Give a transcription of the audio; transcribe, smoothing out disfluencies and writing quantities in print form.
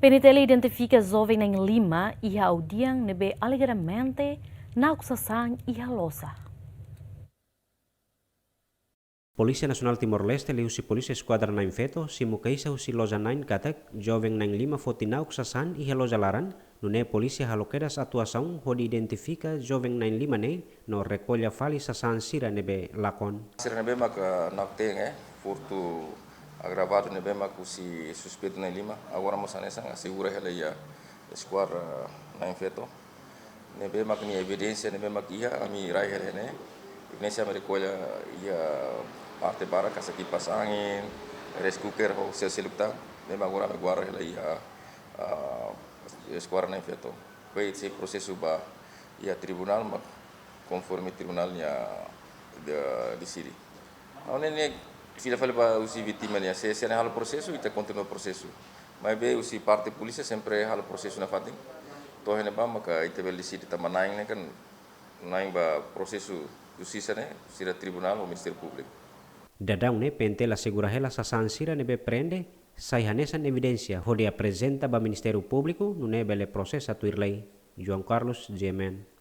PNTL identifica jovem em Lima e a audiang nebe alegadamente na acusação e a losa. Polícia Nasional Timor-Leste liusi Polícia Esquadra Nain Feto simukaisa usi loja Nain katak jovem Nain Lima fotinau kusasan e loja laran nune polícia haloqueras atuação hodi identifica jovem Nain Lima ne no recolha fali sasan sira nebe lakon. Sira nebe mak nakteng furto agravado nebe mak usi suspeito Nain Lima agora moçanesa assegura ela ia Esquadra Nain Feto nebe mak ni evidência nebe mak ia ami rai ela ne evidência me recolha ia parte bara casa kipas angin, rice cooker ho sesilukta, memang agora ela ia Esquadra Nain Feto. Foi esse processo ba ia tribunal mak conforme tribunalnya di sini. Awalnya ini fila ba usi vítima nya se hal processo ita continua processo. Mas be usi parte polícia sempre hal processo na fating. Toh hene ba maka ita bel di sini tamanaing ne kan naing ba processo justiça ne sira tribunal ou Ministério Público. Dadang ne pentela segura hela sasan sira nebe prende sai hanesan evidência hodi apresenta ba Ministério Público nune bele processo atuirlei. João Carlos, GMN.